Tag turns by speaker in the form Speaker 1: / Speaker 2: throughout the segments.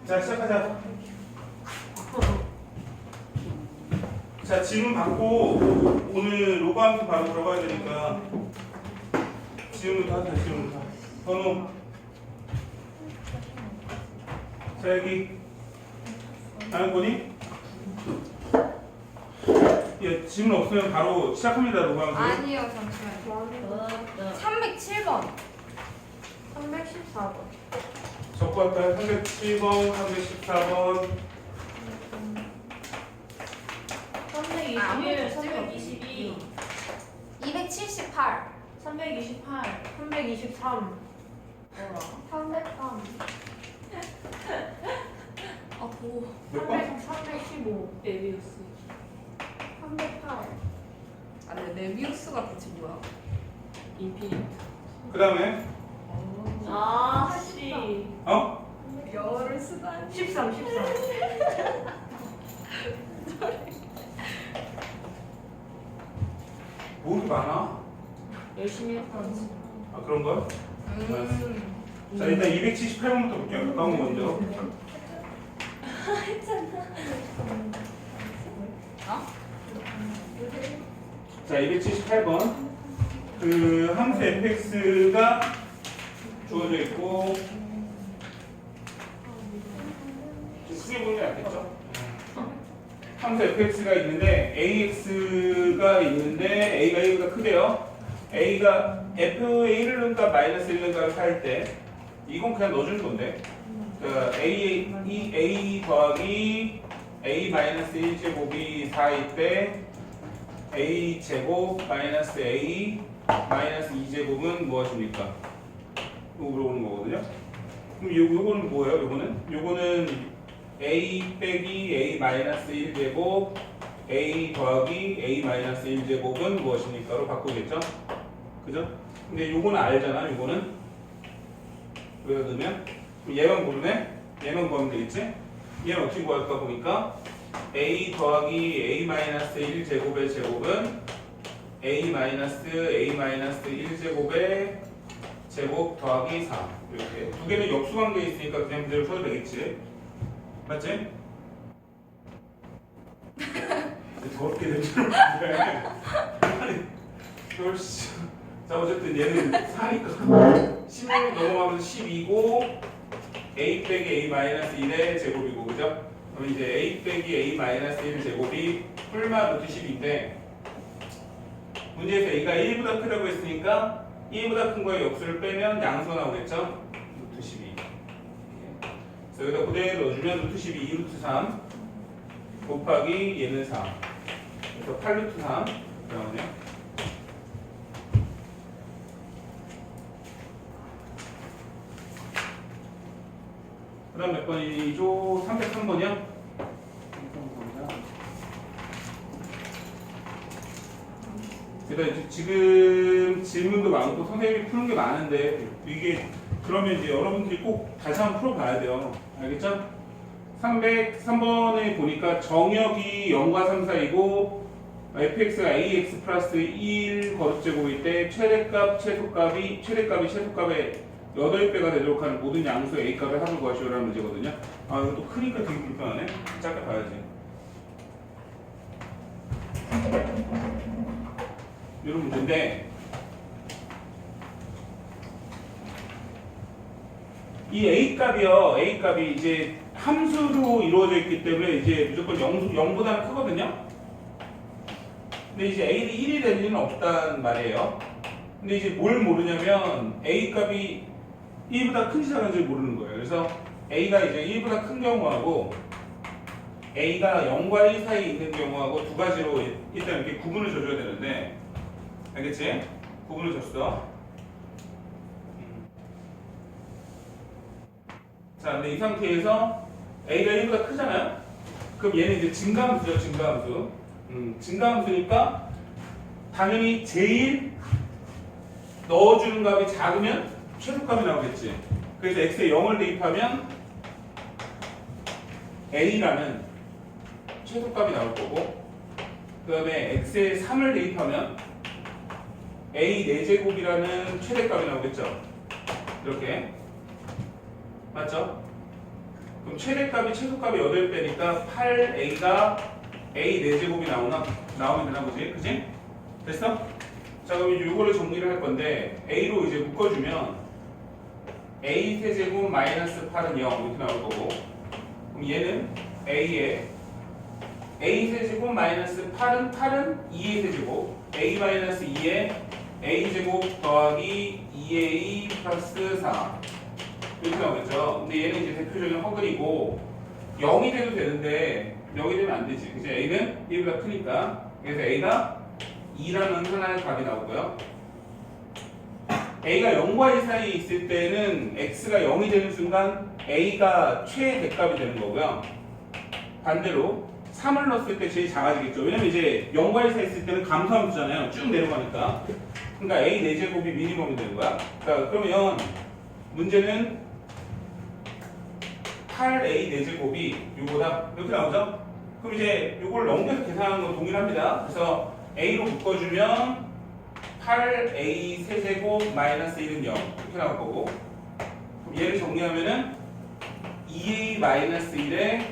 Speaker 1: 자, 시작하자. 자, 질문 받고 오늘 로그아웃 바로 들어가야 되니까 질문부터 하자. 질문부터. 번호. 자, 여기 다른 거니? 예, 질문 없으면 바로 시작합니다. 로그아웃.
Speaker 2: 아니요, 잠시만요. 307번. 314번.
Speaker 1: 적고 할까요? 307번, 314번.
Speaker 3: 321, 322,
Speaker 2: 278.
Speaker 3: 328,
Speaker 2: 323.
Speaker 3: 뭐라?
Speaker 2: 303. 아, 도.
Speaker 1: 몇 번?
Speaker 2: 315.
Speaker 3: 에비우스.
Speaker 2: 308. 아, 근데 레비우스가 대체 뭐야?
Speaker 3: 인피니트.
Speaker 1: 그 다음에
Speaker 3: 아, 씨.
Speaker 1: 어?
Speaker 2: 열을 쓰다니.
Speaker 3: 13, 13.
Speaker 1: 뭐 이렇게 많아?
Speaker 3: 열심히 했던.
Speaker 1: 아, 그런 거야? 자, 일단 278번부터 볼게요. 가까운 거 먼저. 자, 278번. 그 함수 fx가 주어져 있고, 좀 크게 보는 게 낫겠죠? 함수 fx가 있는데 ax가 있는데 a가 1보다 크대요. a가 fa를 넣은가 마이너스 1을 넣은가 할 때 이건 그냥 넣어주는 건데, 그러니까 a 더하기 a 마이너스 1제곱이 4일 때 a 제곱 마이너스 a 마이너스 2제곱은 무엇입니까? 이거 물어보는 거거든요. 그럼 요거는 뭐예요? 요거는 a 빼기 a 마이너스 1제곱 a 더하기 a 마이너스 1제곱은 무엇입니까?로 바꾸겠죠? 그죠? 근데 요거는 알잖아. 요거는 여기다 넣으면 얘만 모르네? 얘만 구하면 되겠지? 얘는 어떻게 구할까 보니까 a 더하기 a 마이너스 1제곱의 제곱은 a 마이너스 1제곱의 제곱 더하기 4 이렇게 두 개는 역수관계에 있으니까 그냥 그대로 써도 되겠지? 맞지? 더럽게 된 줄 알았는데 아니 씨. 자, 어쨌든 얘는 4니까 16 넘어가면 12고 a 빼기 a 마이너스 1의 제곱이고, 그죠? 그럼 이제 a 빼기 a 마이너스 1 제곱이 풀마 루트 10인데 문제에서 a가 1보다 크다고 했으니까 1보다 큰 거에 역수를 빼면 양수가 나오겠죠? 루트 12. 그래서 여기다 그대로 넣어주면 루트 12 2루트 3 곱하기 얘는 4. 그래서 8루트 3 나오네요. 그 다음 몇 번이죠? 303번이요? 그러니까 지금 질문도 많고 선생님이 푸는 게 많은데 이게 그러면 이제 여러분들이 꼭 다시 한번 풀어봐야 돼요. 알겠죠? 303번에 보니까 정역이 0과 3 사이고 fx가 ax 플러스 1 거듭제곱일 때 최대값이 최소값의 8배가 되도록 하는 모든 양수 a값의 합을 구하시오라는 문제거든요. 아, 이거 또 크니까 되게 불편하네. 짧게 봐야지. 이런 문제인데 이 a값이 이제 함수로 이루어져 있기 때문에 이제 무조건 0보다는 크거든요. 근데 이제 a는 1이 될 리는 없단 말이에요. 근데 이제 뭘 모르냐면 a값이 1보다 큰지 작은지 모르는 거예요. 그래서 a가 이제 1보다 큰 경우하고 a가 0과 1 사이에 있는 경우하고 두 가지로 일단 이렇게 구분을 줘줘야 되는데, 알겠지? 구분을 줬어. 자, 근데 이 상태에서 a가 1보다 크잖아요? 그럼 얘는 이제 증가함수죠, 증가함수. 증가함수니까 당연히 제일 넣어주는 값이 작으면 최소값이 나오겠지. 그래서 x에 0을 대입하면 a라는 최소값이 나올 거고, 그 다음에 x에 3을 대입하면 a 4제곱이라는 최대값이 나오겠죠. 이렇게 맞죠? 그럼 최대값이 최소값이 8배니까 8a가 a 4제곱이 나오면 되나 보지? 그지? 됐어? 자 그럼 이제 요거를 정리를 할 건데 a로 이제 묶어주면 a 세제곱 마이너스 8은 0 이렇게 나올 거고 그럼 얘는 a에 a 세제곱 마이너스 8은 2의 세제곱 a 마이너스 2에 a 제곱 더하기 2a 플러스 4 이렇게 나오겠죠. 근데 얘는 이제 대표적인 허근이고 0이 돼도 되는데 0이 되면 안 되지. 그치? a는 1보다 크니까. 그래서 a가 2라는 하나의 값이 나오고요. a가 0과 1 사이에 있을 때는 x가 0이 되는 순간 a가 최대값이 되는 거고요. 반대로 3을 넣었을 때 제일 작아지겠죠. 왜냐면 이제 0과 1 사이에 있을 때는 감소함수잖아요. 쭉 내려가니까. 그러니까 a 4제곱이 미니멈이 되는 거야. 자, 그러면 문제는 8a 4제곱이 요거다 이렇게 나오죠? 그럼 이제 요걸 넘겨서 계산하는 건 동일합니다. 그래서 a로 묶어주면 8a 세제곱 마이너스 1은 0 이렇게 나올 거고 그럼 얘를 정리하면은 2a 마이너스 1에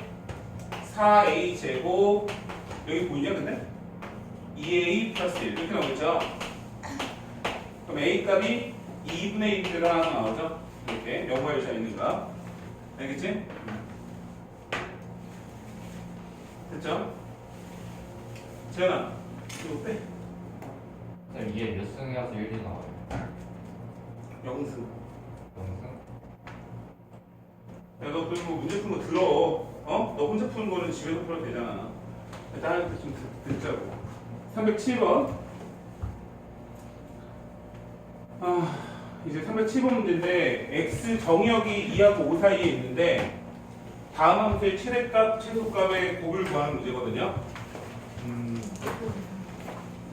Speaker 1: 4a 제곱 여기 보이냐 근데? 2a 플러스 1 이렇게 나오겠죠? 그럼 a 값이 2분의 1대가 하나 나오죠? 이렇게 0과 1 사이에 있는 거 알겠지? 됐죠? 재현아 이거 빼
Speaker 4: 선생님 이게 몇 승이어서 1이 나와요?
Speaker 1: 영승
Speaker 4: 영승?
Speaker 1: 야 너 그리고 문제 푸는 거 들어 어? 너 혼자 푸는 거는 집에서 풀어도 되잖아 나한테 좀 듣자고 307번 이제 307번 문제인데 x 정의역이 2하고 5 사이에 있는데 다음 함수의 최대값, 최소값의 곱을 구하는 문제거든요.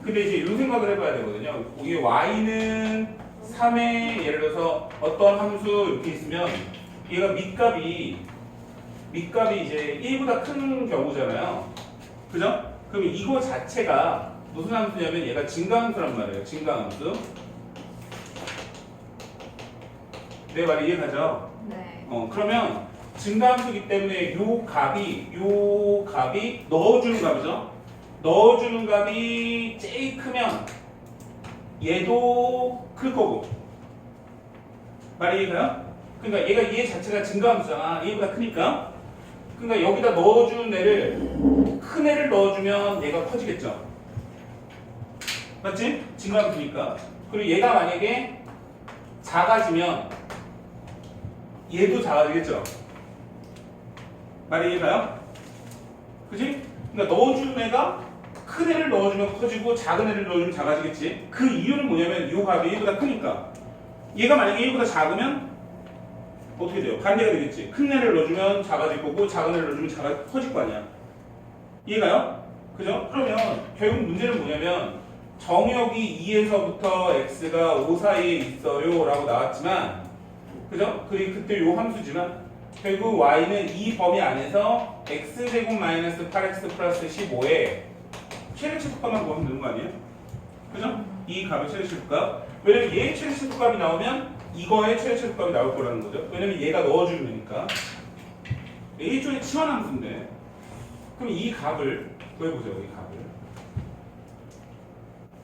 Speaker 1: 근데 이제 이런 생각을 해봐야 되거든요. 이게 y는 3에 예를 들어서 어떤 함수 이렇게 있으면 얘가 밑값이 이제 1보다 큰 경우잖아요. 그죠? 그럼 이거 자체가 무슨 함수냐면 얘가 증가함수란 말이에요. 증가함수. 내 말이 이해가죠?
Speaker 2: 네.
Speaker 1: 그러면 증가함수기 때문에 요 값이 넣어주는 값이죠? 넣어주는 값이 제일 크면 얘도 클 거고 말이 이해가요? 그러니까 얘 자체가 증가함수잖아. 얘보다 크니까 그러니까 여기다 넣어주는 애를 큰 애를 넣어주면 얘가 커지겠죠? 맞지? 증가함수니까 그리고 얘가 만약에 작아지면 얘도 작아지겠죠? 말이 이해가요? 그지? 그러니까 넣어주는 애가 큰 애를 넣어주면 커지고 작은 애를 넣어주면 작아지겠지? 그 이유는 뭐냐면 이 값이 얘보다 크니까 얘가 만약에 얘보다 작으면 어떻게 돼요? 반대가 되겠지? 큰 애를 넣어주면 작아질 거고 작은 애를 넣어주면 커질 거 아니야? 이해가요? 그죠? 그러면 결국 문제는 뭐냐면 정역이 2에서부터 x가 5 사이에 있어요 라고 나왔지만 그죠? 그때 요 함수지만 결국 y는 이 범위 안에서 x제곱 마이너스 8x 플러스 15에 최대 최소값만 구하면 되는 거 아니에요? 그죠? 이 값의 최대 최소값 왜냐면 얘의 최대 최소값이 나오면 이거의 최대 최소값이 나올 거라는 거죠. 왜냐면 얘가 넣어주는 거니까 일종의 치환 함수인데 그럼 이 값을 구해보세요. 이 값을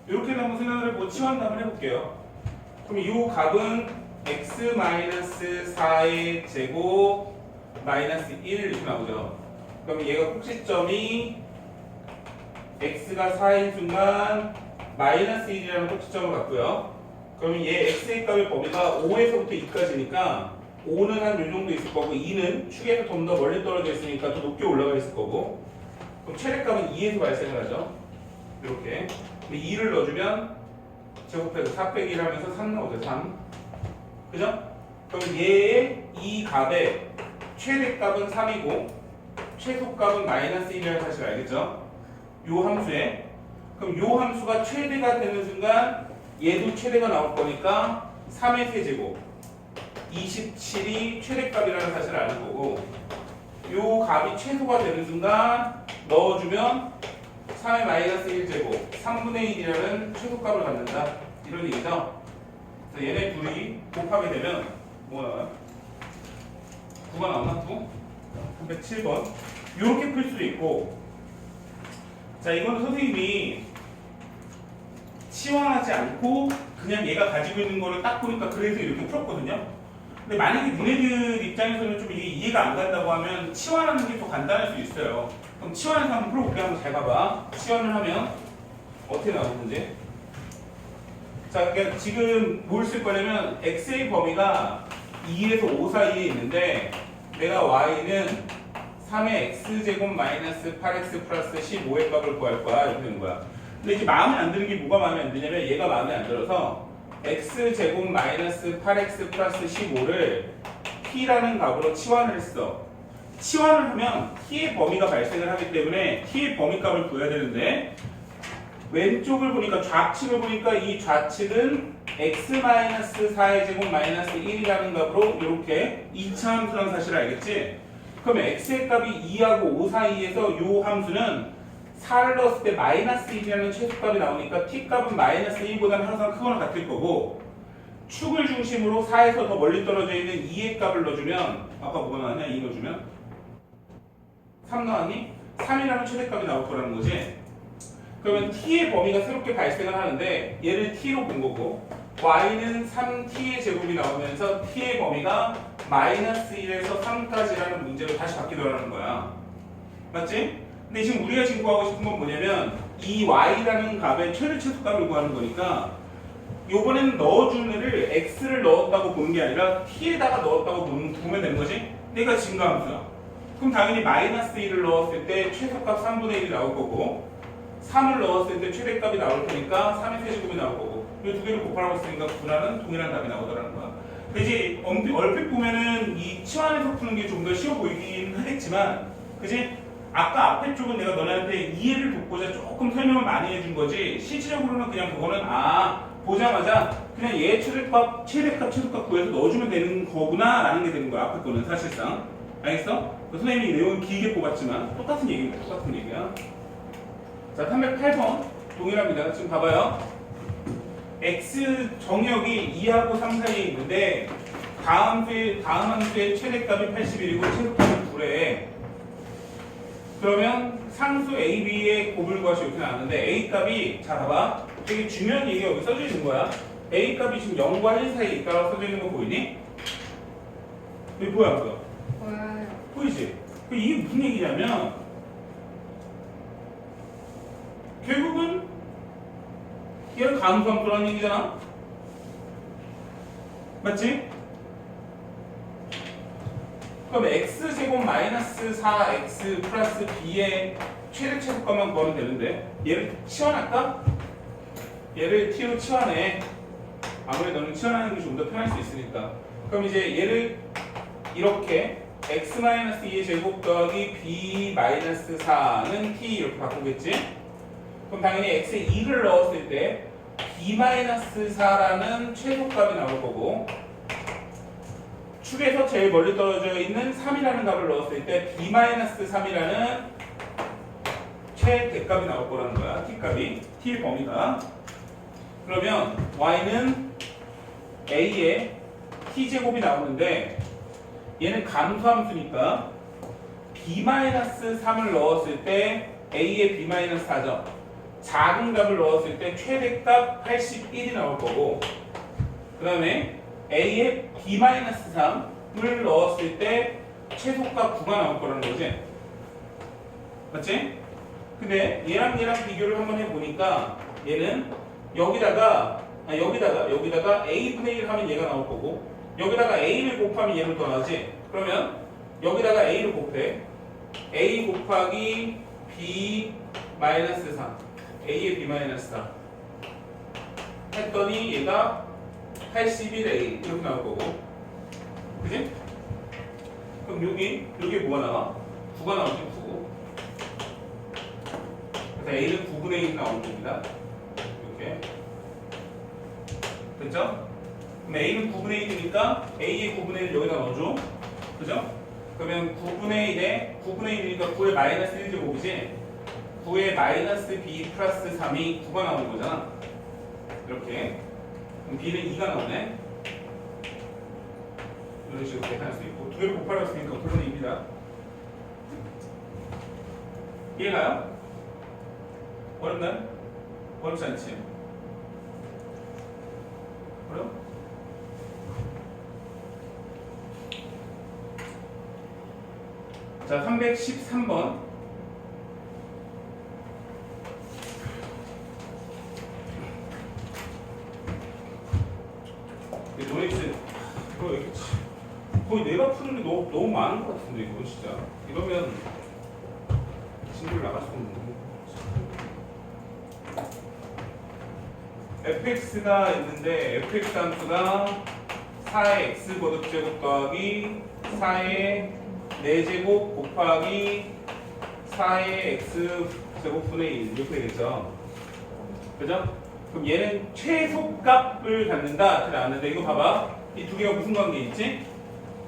Speaker 1: 이렇게 한번 생각을 해보고 치환 한번 해볼게요. 그럼 이 값은 x-4의 제곱 마이너스 1 이렇게 나오죠. 그럼 얘가 꼭지점이 x가 4인 순간 마이너스 1이라는 꼭지점을 갖고요. 그러면 얘 x의 값의 범위가 5에서부터 2까지니까 5는 한 요 정도 있을 거고 2는 축에서 좀 더 멀리 떨어져 있으니까 더 높게 올라가 있을 거고 그럼 최대값은 2에서 발생을 하죠. 이렇게 2를 넣어주면 제곱해서 4 빼기 1 하면서 3 나오죠. 3 그죠? 그럼 얘의 이 값의 최대값은 3이고 최소값은 마이너스 1이라는 사실 알겠죠? 요 함수에 그럼 요 함수가 최대가 되는 순간 얘도 최대가 나올 거니까 3의 세제곱 27이 최대값이라는 사실을 아는 거고 요 값이 최소가 되는 순간 넣어주면 3의 마이너스 1제곱 3분의 1이라는 최소값을 갖는다 이런 얘기죠? 그래서 얘네 둘이 곱하게 되면 뭐 나와요? 9가 나오나? 9? 307번 이렇게 풀 수도 있고, 자 이거는 선생님이 치환하지 않고 그냥 얘가 가지고 있는 거를 딱 보니까 그래서 이렇게 풀었거든요. 근데 만약에 니네들 입장에서는 좀 이게 이해가 안 간다고 하면 치환하는 게 더 간단할 수 있어요. 그럼 치환해서 한번 풀어볼게요. 한번 잘 봐봐. 치환을 하면 어떻게 나오는지. 자, 그러니까 지금 뭘 쓸 거냐면 x의 범위가 2에서 5 사이에 있는데 내가 y는 3의 x제곱 마이너스 8x 플러스 15의 값을 구할 거야. 이렇게 되는 거야. 근데 이제 마음에 안 드는 게 뭐가 마음에 안 드냐면 얘가 마음에 안 들어서 x제곱 마이너스 8x 플러스 15를 t라는 값으로 치환을 했어. 치환을 하면 t의 범위가 발생을 하기 때문에 t의 범위값을 구해야 되는데 왼쪽을 보니까 좌측을 보니까 이 좌측은 x-4의 제곱 마이너스 1이라는 값으로 이렇게 2차 함수라는 사실을 알겠지? 그러면 x의 값이 2하고 5 사이에서 이 함수는 4를 넣었을 때 마이너스 1이라는 최소값이 나오니까 t값은 마이너스 1보다는 항상 크거나 같을 거고, 축을 중심으로 4에서 더 멀리 떨어져 있는 2의 값을 넣어주면 아까 뭐가 나왔냐? 2 넣어주면 3 나왔니? 3이라는 최대값이 나올 거라는 거지. 그러면 t의 범위가 새롭게 발생을 하는데 얘를 t로 본 거고 y는 3t의 제곱이 나오면서 t의 범위가 마이너스 1에서 3까지라는 문제로 다시 바뀌더라는 거야. 맞지? 근데 지금 우리가 지금 구하고 싶은 건 뭐냐면 이 y라는 값의 최대최소값을 구하는 거니까 요번에는 넣어준 애를 x를 넣었다고 보는 게 아니라 t에다가 넣었다고 보면 되는 거지? 얘가 증가함수야. 그럼 당연히 마이너스 1을 넣었을 때 최소값 3분의 1이 나올 거고 3을 넣었을 때 최대값이 나올 테니까 3의 세제곱이 나올 거고 이 두 개를 곱하라고 했으니까 9라는 동일한 답이 나오더라는 거야. 근데 이제 얼핏 보면은 이 치환해서 푸는 게 좀 더 쉬워 보이긴 하겠지만 그지? 아까 앞에 쪽은 내가 너네한테 이해를 돕고자 조금 설명을 많이 해준 거지 실질적으로는 그냥 그거는 보자마자 그냥 얘 최대값, 최소값 구해서 넣어주면 되는 거구나 라는 게 되는 거야. 앞에 거는 사실상. 알겠어? 선생님이 내용은 길게 뽑았지만 똑같은 얘기입니다. 똑같은 얘기야. 자, 308번 동일합니다. 지금 봐봐요. x 정역이 2하고 3 사이에 있는데 다음 함수의 최대값이 81이고 최소값이 9래. 그러면 상수 a, b의 곱을 구하시오 이렇게 나왔는데 a 값이 자 봐봐. 되게 중요한 얘기가 여기 써져 있는 거야. a 값이 지금 0과 1 사이에 있다고 써져 있는 거 보이니? 여기 보여 안 보여?
Speaker 2: 보여요.
Speaker 1: 보이지? 이게 무슨 얘기냐면 결국은 얘는 감수함수라는 얘기잖아. 맞지? 그럼 x제곱 마이너스 4x 플러스 b의 최대값만 구하면 되는데 얘를 치환할까? 얘를 t로 치환해. 아무래도 너는 치환하는 게 좀 더 편할 수 있으니까. 그럼 이제 얘를 이렇게 x-2의 제곱 더하기 b-4는 t 이렇게 바꾸겠지? 그럼 당연히 x에 2를 넣었을 때 b-4라는 최소값이 나올 거고 축에서 제일 멀리 떨어져 있는 3이라는 값을 넣었을 때 b-3이라는 최대값이 나올 거라는 거야. t값이. t의 범위가. 그러면 y는 a의 t제곱이 나오는데 얘는 감수함수니까 b-3을 넣었을 때 a의 b-4죠. 작은 값을 넣었을 때 최대값 81이 나올 거고 그 다음에 a의 b-3을 넣었을 때 최소값 9가 나올 거라는 거지. 맞지? 근데 얘랑 비교를 한번 해보니까 얘는 여기다가 a분의 1 하면 얘가 나올 거고 여기다가 a를 곱하면 얘를 더 나오지. 그러면 여기다가 a를 곱해. a 곱하기 b-3 a의 b-4 했더니 얘가 81a 이렇게 나올 거고 그지? 그럼 여기 뭐가 나와? 9가 나오지. 9. 그래서 a는 9분의 1 나오는 겁니다. 이렇게 됐죠? 그럼 a는 9분의 1이니까 a의 9분의 1 여기다 넣어줘. 그죠? 그러면 9분의 1이니까 9의 마이너스 1제곱이지 9의 마이너스 b 플러스 3이 9가 나오는 거잖아. 이렇게. 그럼 b는 2가 나오네. 이런 식으로 계산할 수 있고 두 개를 곱하라고 했으니까 9분의 2입니다. 이해가요? 어렵나요? 어렵지 않지? 어려워? 자, 313번. 노이즈 이거 왜 이렇게 거의 내가 푸는 게 너무 많은 것 같은데 이거 진짜 이러면 진도를 나갈 수 없는 fx가 있는데 fx 함수가 4의 x 거듭제곱 더하기 4의 4제곱 곱하기 4의 x 제곱분의 1 이렇게 되겠죠. 그죠? 그럼 얘는 최소값을 갖는다 이렇게 나왔는데 이거 봐봐. 이 두 개가 무슨 관계 있지?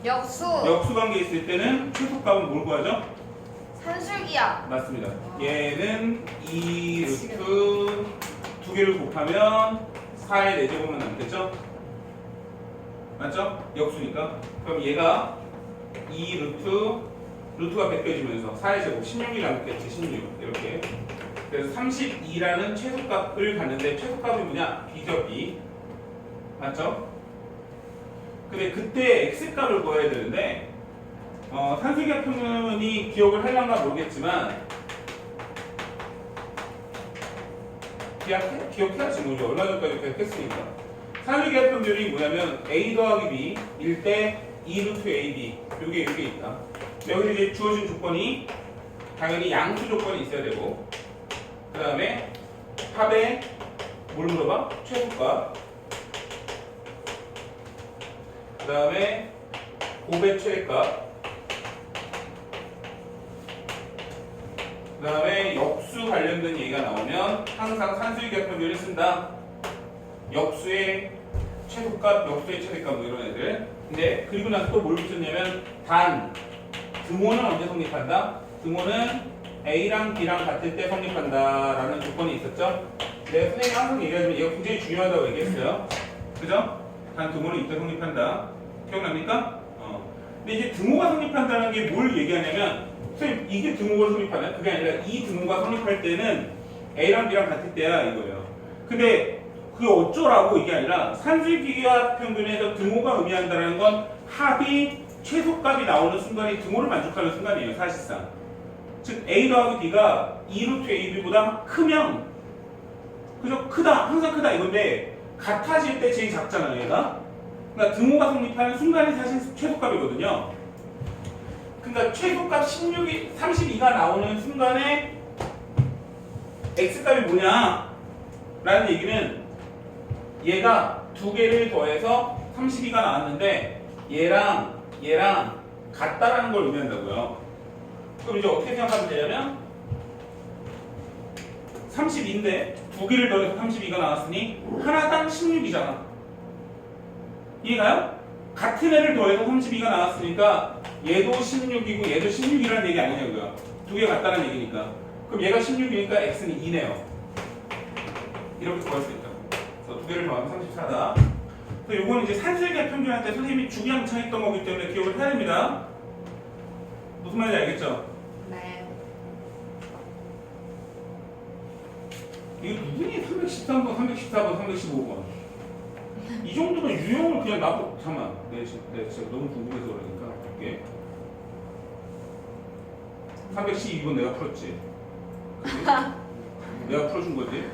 Speaker 2: 역수.
Speaker 1: 역수 관계 있을 때는 최소값은 뭘 구하죠?
Speaker 2: 산술기야.
Speaker 1: 맞습니다. 얘는 2 루트 두 개를 곱하면 4의 4제곱만 남겠죠? 맞죠? 역수니까. 그럼 얘가 2 루트가 벗겨지면서 4의 제곱 16이 남겠지. 16 이렇게. 그래서 32라는 최소값을 갖는데 최소값이 뭐냐? b죠, b. 맞죠? 근데 그때 x값을 구해야 되는데 산술기하 평면이 기억을 하려나 모르겠지만 기억해야지 뭐죠. 얼마 전까지 기억했으니까. 산술기하 평면이 뭐냐면 a 더하기 b 일 때 2 루트 ab 요게 있다. 여기서 이제 주어진 조건이 당연히 양수 조건이 있어야 되고 그 다음에 합에 뭘 물어봐? 최소값. 그 다음에 곱의 최대값. 그 다음에 역수 관련된 얘기가 나오면 항상 산술기하 평면을 쓴다. 역수의 최소값, 역수의 최대값 뭐 이런 애들. 근데 그리고 나서 또 뭘 붙였냐면 단. 등호는 언제 성립한다? 등호는 A랑 B랑 같을 때 성립한다라는 조건이 있었죠? 네, 선생님이 항상 얘기하지만 얘가 굉장히 중요하다고 얘기했어요. 그죠? 단 등호는 이때 성립한다. 기억납니까? 근데 이제 등호가 성립한다는 게 뭘 얘기하냐면 선생님 이게 등호가 성립하나요? 그게 아니라 이 등호가 성립할 때는 A랑 B랑 같을 때야 이거예요. 근데 그게 어쩌라고 이게 아니라 산술기하 평균에서 등호가 의미한다는 건 합이 최소값이 나오는 순간이 등호를 만족하는 순간이에요. 사실상. 즉 A 더하기 B가 2 루트 AB보다 크면 그죠? 크다. 항상 크다 이건데 같아질 때 제일 작잖아요. 얘가. 그러니까 등호가 성립하는 순간이 사실 최소값이거든요. 그러니까 최소값 32가 나오는 순간에 x값이 뭐냐 라는 얘기는 얘가 두 개를 더해서 32가 나왔는데 얘랑 같다라는 걸 의미한다고요. 그럼 이제 어떻게 생각하면 되냐면 32인데 두 개를 더해서 32가 나왔으니 하나당 16이잖아. 이해가요? 같은 애를 더해서 32가 나왔으니까 얘도 16이고 얘도 16이라는 얘기 아니냐고요. 두 개 같다는 얘기니까. 그럼 얘가 16이니까 x는 2네요. 이렇게 구할 수 있다고. 그래서 두 개를 더하면 34다. 그래서 요거는 이제 산술기하 평균할 때 선생님이 주구장창 했던 거기 때문에 기억을 해야 됩니다. 무슨 말인지 알겠죠?
Speaker 2: 네.
Speaker 1: 이거 누구니? 313번, 314번, 315번. 이 정도면 유형을 그냥 나도 잠깐만. 내가 진짜 너무 궁금해서 그러니까 이게 312번 내가 풀었지. 그치? 내가 풀어준 거지.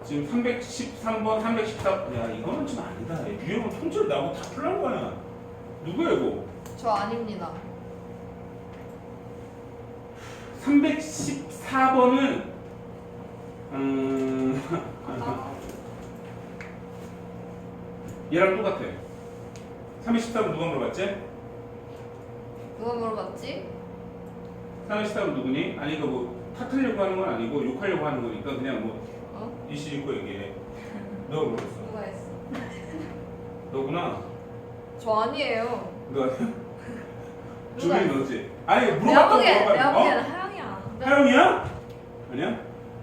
Speaker 1: 지금 313번, 314번. 야 이거는 좀 아니다. 유형은 통째로 나보고 다 풀란 거야. 누구야 이거?
Speaker 2: 저 아닙니다.
Speaker 1: 314번은 얘랑 똑같아. 314번 누가 물어봤지?
Speaker 2: 누가 물어봤지?
Speaker 1: 314번 누구니? 아니 이거 뭐 탓하려고 하는 건 아니고 욕하려고 하는 거니까 그냥 뭐 이씨 있고 얘기해. 너가 물어봤어.
Speaker 2: 누가 했어?
Speaker 1: 너구나.
Speaker 2: 저 아니에요.
Speaker 1: 너 아니야?
Speaker 2: 누가
Speaker 1: 주민이
Speaker 2: 했어?
Speaker 1: 너지? 아니
Speaker 2: 내가
Speaker 1: 물어봤다고
Speaker 2: 보기엔
Speaker 1: 물어봐.
Speaker 2: 하영이야.
Speaker 1: 하영이야? 아니야?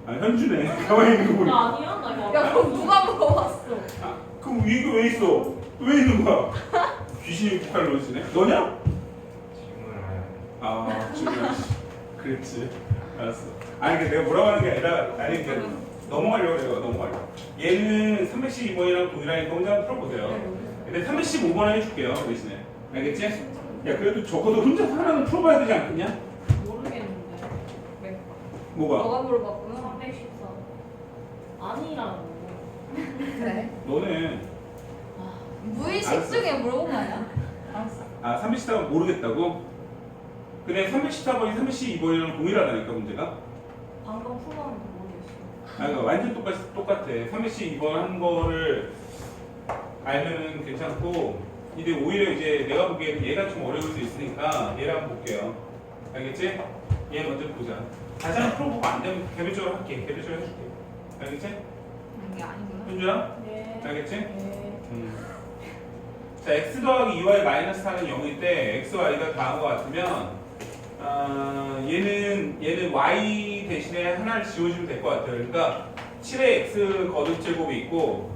Speaker 1: 아 현주네. 가만히 있는 거 보니까.
Speaker 3: 나 아니야? 나 이거
Speaker 2: 야 그럼 누가 물어봤어?
Speaker 1: 아, 그럼 이거 왜 있어? 왜 있는 거야? 귀신이 팔로 지네? 너냐?
Speaker 4: 질문을 해야 돼.
Speaker 1: 아, 지금 그렇지. 알았어. 아니 근데 내가 뭐라고 하는 게 아니라 아니 그 넘어가려고 그래요. 넘어가려고. 얘는 312번이랑 동일하니까 혼자 한번 풀어보세요. 근데 315번 해줄게요 대신에. 알겠지? 야 그래도 적어도 혼자서 하나는 풀어봐야 되지 않겠냐?
Speaker 3: 모르겠는데.
Speaker 2: 왜?
Speaker 1: 뭐가?
Speaker 2: 너가 물어봤구나.
Speaker 3: 314. 아니라고.
Speaker 2: 그래.
Speaker 1: 너는
Speaker 2: 무의식
Speaker 1: 알았어.
Speaker 2: 중에 물어본 거 아니야?
Speaker 3: 알았어.
Speaker 1: 아 314번 모르겠다고? 근데 314번이 312번이랑 동일하다니까 문제가?
Speaker 3: 방금 풀었는데 모르겠어.
Speaker 1: 아 그러니까 완전 똑같아. 312번 한 거를 알면은 괜찮고 근데 오히려 이제 내가 보기에는 얘가 좀 어려울 수 있으니까 얘를 한번 볼게요. 알겠지? 얘 먼저 보자. 다시 한번 풀어보고 안 되면 개별적으로 할게. 개별적으로 해줄게. 알겠지?
Speaker 2: 이게 아니구나.
Speaker 1: 현주야?
Speaker 3: 네.
Speaker 1: 알겠지?
Speaker 3: 네.
Speaker 1: 자, x 더하기 2y 마이너스 4는 0일 때 x, y가 더한 것 같으면 얘는 y 대신에 하나를 지워주면 될 것 같아요. 그러니까 7의 x 거듭제곱이 있고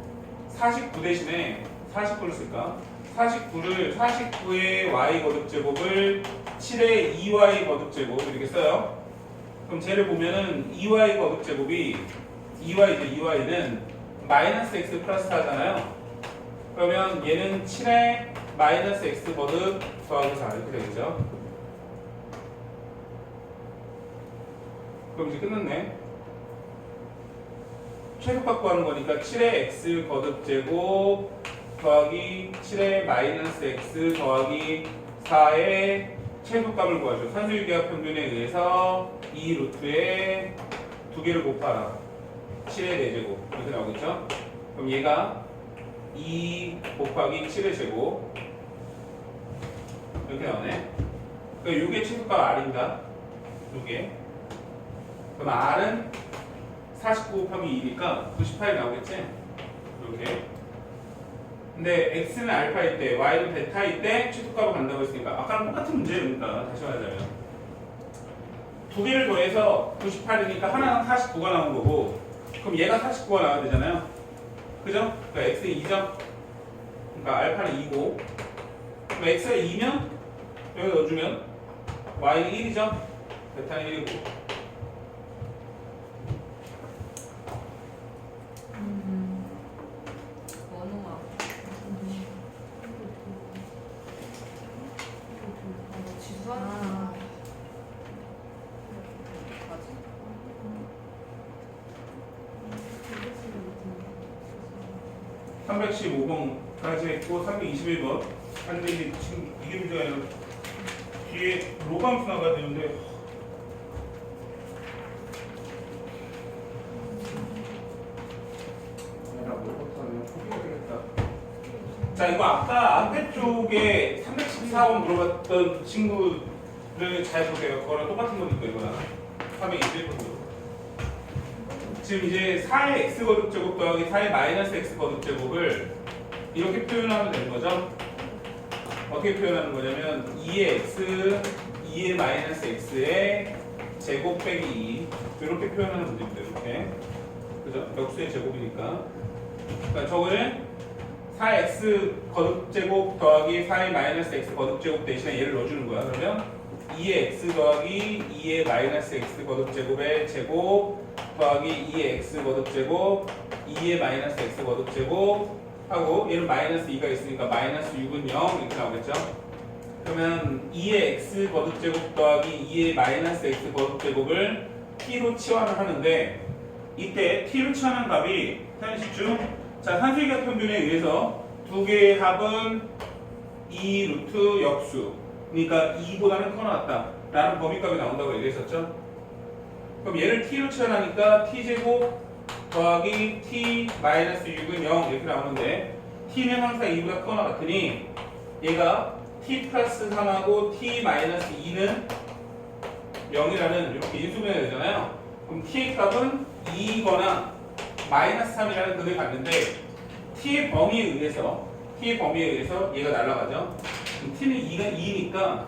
Speaker 1: 49 대신에 49를 쓸까? 49의 y 거듭제곱을 7의 2y 거듭제곱 이렇게 써요. 그럼 쟤를 보면은 2y 거듭제곱이 2y죠. 2y는 마이너스 x 플러스 4잖아요. 그러면 얘는 7의 마이너스 x 거듭 더하기 4 이렇게 되겠죠. 그럼 이제 끝났네. 최소값 구하는 거니까 7의 x 거듭 제곱 더하기 7의 마이너스 x 더하기 4의 최소값을 구하죠. 산술기하 평균에 의해서 이 루트에 두 개를 곱하라. 7의 4제곱 이렇게 나오겠죠. 그럼 얘가 2 곱하기 7의 제곱 이렇게 나오네. 그러니까 요게 최소값 R입니다. 요게. 그럼 R은 49 곱하기 2니까 98이 나오겠지? 이렇게. 근데 X는 알파일 때, Y는 베타일 때 최소값을 간다고 했으니까 아까랑 똑같은 문제니까 다시 말하자면 두 개를 더해서 98이니까 하나는 49가 나온 거고 그럼 얘가 49가 나와야 되잖아요. 그죠? 그러니까 X는 2죠? 그러니까 알파는 2고 그럼 X가 2면 여기 넣어주면 Y는 1이죠? 베타는 1이고
Speaker 2: 원우아. 지수아. 맞지?
Speaker 1: 315번까지 했고 321번 근데 이게 지금 이게 문제가 아니라 뒤에 로감수 나가야 되는데 내가 뭘부터 하면 포기해야 되겠다. 자 이거 아까 앞에 쪽에 314번 물어봤던 친구를 잘 보세요. 그거랑 똑같은 거니까 이거랑 321번도 지금 이제 4의 x 거듭 제곱 더하기 4의 마이너스 x 거듭 제곱을 이렇게 표현하면 되는 거죠. 어떻게 표현하는 거냐면 2의 x, 2의 마이너스 x의 제곱 빼기 2 이렇게 표현하는 문제입니다. 이렇게 그죠? 역수의 제곱이니까 그러니까 저거는 4x 거듭 제곱 더하기 4의 마이너스 x 거듭 제곱 대신에 얘를 넣어주는 거야. 그러면 2의 x 더하기 2의 마이너스 x 거듭 제곱의 제곱 더하기 2의 x 거듭 제곱 2의 마이너스 x 거듭 제곱 하고 얘는 마이너스 2가 있으니까 마이너스 6은 0 이렇게 나오겠죠. 그러면 2의 x 거듭 제곱 더하기 2의 마이너스 x 거듭 제곱을 t로 치환을 하는데 이때 t로 치환한 값이 현식중 자 산술기하 평균에 의해서 두 개의 합은 2 루트 역수 그러니까 2보다는 커나왔다 라는 범위값이 나온다고 얘기했었죠. 그럼 얘를 t로 치환하니까 t제곱 더하기 t 마이너스 6은 0 이렇게 나오는데 t는 항상 2보다 크거나 같으니 얘가 t 플러스 3하고 t 마이너스 2는 0이라는 이렇게 인수분해가 되잖아요. 그럼 t의 값은 2이거나 마이너스 3이라는 끈을 갖는데 t의 범위에 의해서 얘가 날아가죠. 그럼 t는 2니까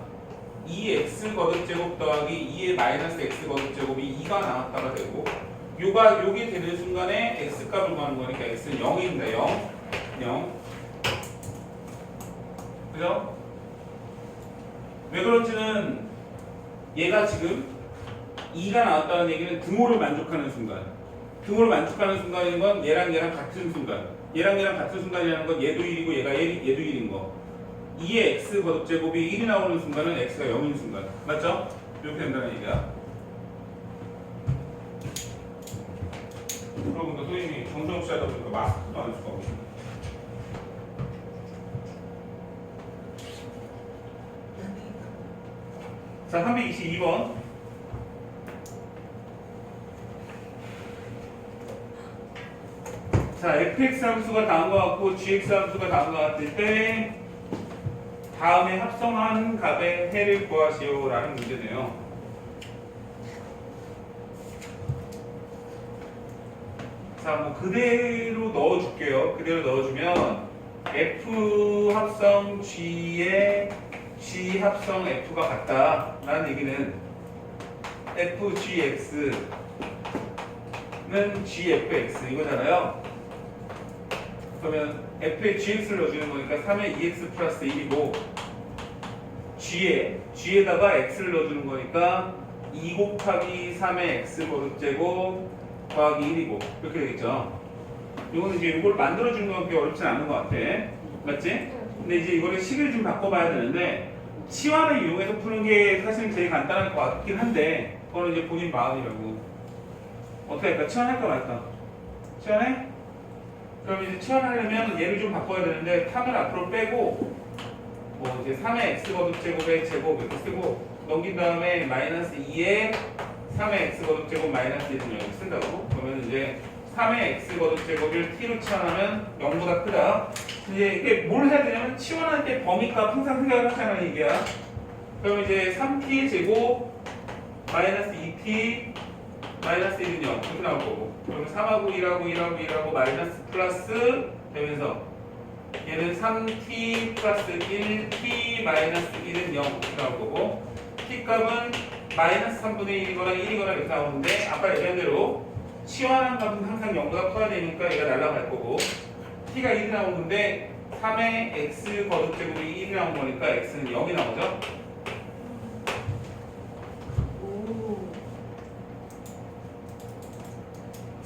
Speaker 1: 2x 거듭제곱 더하기 2의 마이너스 x 거듭제곱이 2가 나왔다가 되고 요게 되는 순간에 x 값을 구하는 거니까 x는 0입니다. 0 그죠? 왜 그런지는 얘가 지금 2가 나왔다는 얘기는 등호를 만족하는 순간. 등호를 만족하는 순간인 건 얘랑 같은 순간. 얘랑 같은 순간이라는 건 얘도 1이고 얘도 1인 거. 2의 x 거듭제곱이 1이 나오는 순간은 x가 0인 순간. 맞죠? 이렇게 된다는 얘기야. 그러고 선생님이 정정없이 하다 보니까 마스크도 안 쓰고 하고 있습니다. 자, 322번. 자, fx 함수가 다음과 같고 gx 함수가 다음과 같을 때 다음에 합성한 값의 해를 구하시오라는 문제네요. 자, 뭐 그대로 넣어줄게요. 그대로 넣어주면 f 합성 g에 g 합성 f가 같다라는 얘기는 fgx는 gfx 이거잖아요. 그러면 f에 gx를 넣어주는 거니까 3에 2x 플러스 1이고 g에다가 x를 넣어주는 거니까 2 곱하기 3의 x 거듭제곱 더하기 1이고 이렇게 되겠죠. 이거는 이제 이걸 만들어주는 건 그렇게 어렵진 않은 것 같아. 맞지? 근데 이제 이거를 식을 좀 바꿔봐야 되는데 치환을 이용해서 푸는 게 사실 제일 간단할 것 같긴 한데 그거는 이제 본인 마음이라고. 어떻게 할까? 치환할까 말까? 치환해? 그럼 이제 치환하려면 얘를 좀 바꿔야 되는데 3을 앞으로 빼고 뭐 이제 3의 x 거듭제곱의 제곱 이렇게 쓰고 넘긴 다음에 마이너스 2에 3의 x 거듭제곱 마이너스 1은 여기 쓴다고. 그러면 이제 3의 x 거듭제곱을 t로 치환하면 0보다 크다. 이제 이게 뭘 해야 되냐면 치환할 때 범위값 항상 생각을 하자는 얘기야. 그럼 이제 3t의 제곱 마이너스 2t 마이너스 1은 0 이렇게 나올 거고. 그러면 3하고 1하고 마이너스 플러스 되면서 얘는 3t 플러스 1t 마이너스 1은 0 이렇게 나올 거고. t 값은 마이너스 3분의 1이거나 1이거나 이렇게 나오는데 아까 얘기한 대로 치환한 값은 항상 0보다 커야 되니까 얘가 날아갈 거고 t가 1이 나오는데 3의 x 거듭제곱이 1이 나온 거니까 x는 0이 나오죠.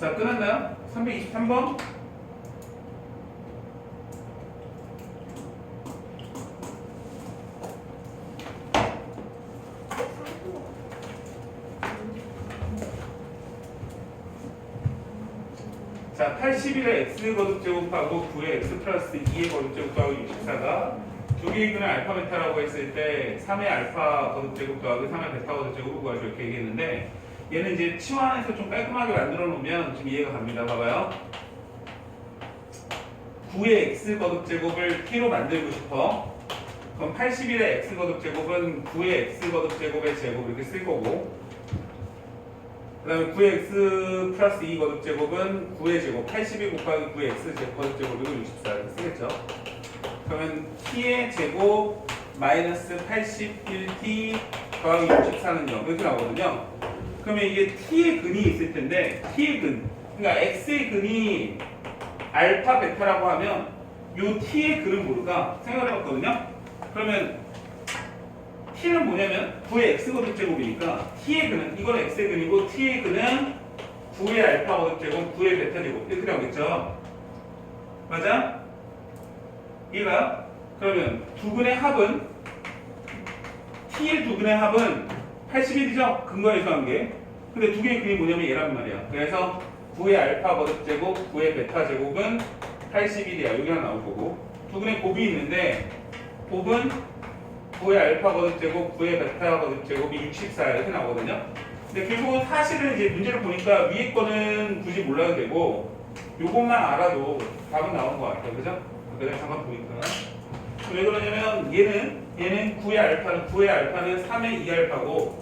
Speaker 1: 자, 끝났나요? 323번. 자, 81의 x 거듭제곱하고 9의 x 플러스 2의 거듭제곱하고 64가 두 개의 근을 알파 베타라고 했을 때 3의 알파 거듭제곱 더하기 3의 베타 거듭제곱을 구하죠 이렇게 얘기했는데 얘는 이제 치환해서 좀 깔끔하게 만들어 놓으면 좀 이해가 갑니다. 봐봐요. 9의 x 거듭제곱을 t로 만들고 싶어. 그럼 81의 x 거듭제곱은 9의 x 거듭제곱의 제곱 이렇게 쓸 거고 그 다음에 9의 x 플러스 2 거듭제곱은 9의 제곱 82 곱하기 9의 x 거듭제곱이고 64 이렇게 쓰겠죠. 그러면 t의 제곱 마이너스 81t 더하기 64는 0 이렇게 나오거든요. 그러면 이게 t의 근이 있을 텐데 t의 근 그러니까 x의 근이 알파 베타라고 하면 요 t의 근은 뭘까 생각을 해봤거든요. 그러면 t는 뭐냐면 9의 x 거듭제곱이니까 t의 근은 이건 x의 근이고 t의 근은 9의 알파 거듭제곱 9의 베타 제곱 이렇게 나오겠죠. 맞아? 얘가 그러면 두 근의 합은 t의 두 근의 합은 81이죠? 근거에서 한 게. 근데 두 개의 근이 뭐냐면 얘란 말이야. 그래서 9의 알파 거듭제곱 9의 베타 제곱은 81이야. 여기 하나 나올 거고 두 근의 곱이 있는데 곱은 9의 알파 거듭제곱 9의 베타 거듭제곱이 64 이렇게 나오거든요. 근데 결국은 사실은 이제 문제를 보니까 위에 거는 굳이 몰라도 되고 요것만 알아도 답은 나오는 것 같아요. 그죠? 내가 잠깐 보니까 왜 그러냐면 얘는 9의 알파는 3의 2알파고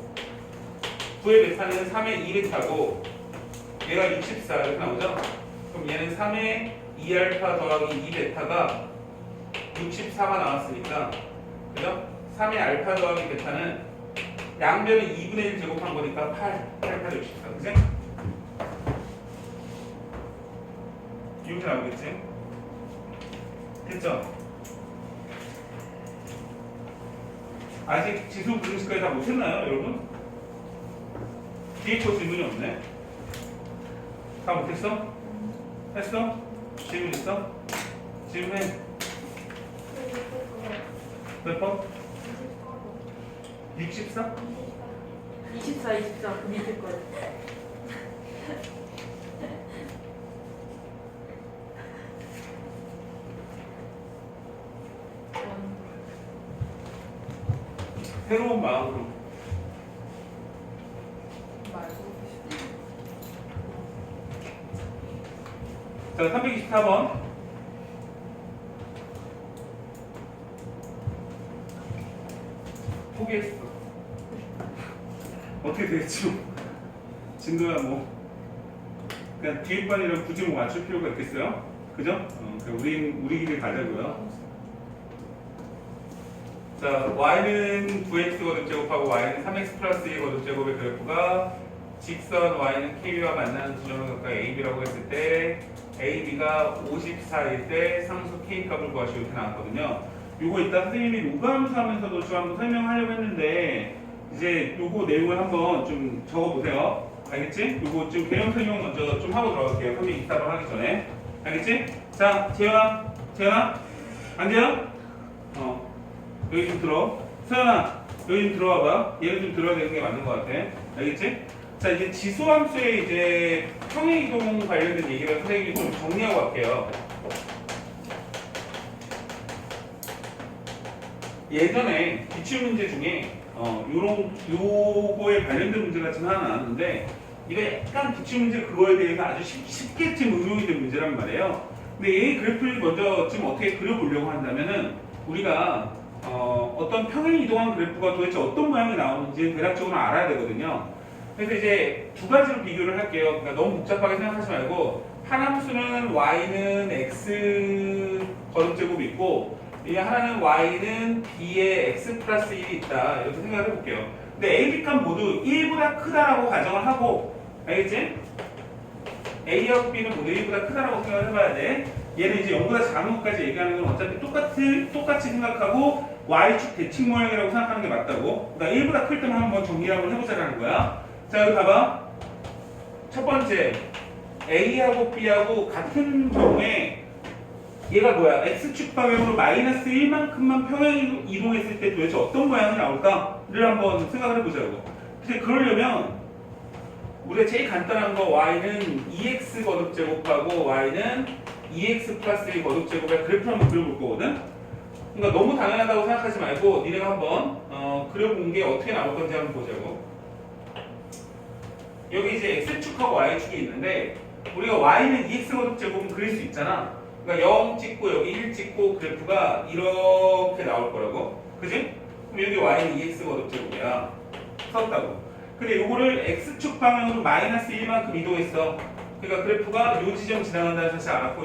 Speaker 1: 9의 베타는 3의 2베타고 얘가 64 이렇게 나오죠? 그럼 얘는 3의 2알파 더하기 2베타가 64가 나왔으니까 그죠? 3의 알파 더하기 베타는 양변을 2분의 1 제곱한 거니까 8, 64 그치? 이렇게 나오겠지? 됐죠? 아직 지수 분식까지 다 못했나요 여러분? 뒤에 거 질문이 없네. 다 못했어? 했어? 질문 있어? 질문해. 몇 번? 64?
Speaker 3: 24, 24. 그 밑에 거요.
Speaker 1: 새로운 마음으로.
Speaker 2: 말고
Speaker 1: 자, 324번. 포기했어. 어떻게 되겠지? 진도야 뭐 그냥 뒤에 반이랑 굳이 뭐 맞출 필요가 있겠어요? 그죠? 그냥 우리끼리 가자고요. 자, y는 9x 거듭제곱하고 y는 3x 플러스 1 거듭제곱의 그래프가 직선 y는 KB와 만나는 지점을 각각 AB라고 했을 때 AB가 54일 때 상수 K 값을 구하시오 이렇게 나왔거든요. 요거 이따 선생님이 로그함수 하면서도 좀 한번 설명하려고 했는데 이제 요거 내용을 한번 좀 적어보세요. 알겠지? 요거 좀 개념 설명 먼저 좀 하고 들어갈게요. 선생님 24번 하기 전에. 알겠지? 자, 재현아 앉아요? 여기 좀 들어. 서연아, 여기 좀 들어와봐. 얘를 좀 들어야 되는 게 맞는 것 같아. 알겠지? 자, 이제 지수함수의 이제 평행이동 관련된 얘기를 선생님이 좀 정리하고 갈게요. 예전에 기출문제 중에 요거에 관련된 문제가 지금 하나 나왔는데 이게 약간 기출문제 그거에 대해서 아주 쉽게 좀 응용이 된 문제란 말이에요. 근데 이 그래프를 먼저 지금 어떻게 그려보려고 한다면은 우리가 어떤 평행 이동한 그래프가 도대체 어떤 모양이 나오는지 대략적으로 알아야 되거든요. 그래서 이제 두 가지로 비교를 할게요. 그러니까 너무 복잡하게 생각하지 말고 한 함수는 y는 x 거듭제곱이 있고 이 하나는 y는 b에 x 플러스 1이 있다 이렇게 생각을 해볼게요. 근데 a, b 값 모두 1보다 크다라고 가정을 하고 알겠지? a하고 b는 모두 1보다 크다라고 생각을 해봐야 돼. 얘는 이제 0보다 작은 것까지 얘기하는 건 어차피 똑같이 생각하고 y축 대칭 모양이라고 생각하는 게 맞다고. 그러니까 1보다 클 때만 한번 정리를 한번 해보자라는 거야. 자, 여기 봐봐. 첫 번째 a하고 b하고 같은 경우에 얘가 뭐야? x축 방향으로 마이너스 1만큼만 평행 이동했을 때 도대체 어떤 모양이 나올까를 한번 생각을 해보자고. 근데 그러려면 우리가 제일 간단한 거 y는 2x 거듭제곱하고 y는 2x 플러스 1 거듭제곱의 그래프를 한번 그려볼 거거든? 그러니까 너무 당연하다고 생각하지 말고 니네가 한번 그려본 게 어떻게 나올 건지 한번 보자고. 여기 이제 x축하고 y축이 있는데 우리가 y는 2x 거듭제곱은 그릴 수 있잖아. 그러니까 0 찍고 여기 1 찍고 그래프가 이렇게 나올 거라고. 그지? 그럼 여기 y는 2x 거듭제곱이야. 썼다고. 근데 요거를 x축 방향으로 마이너스 1만큼 이동했어. 그러니까 그래프가 요 지점 지나간다는 사실 알았고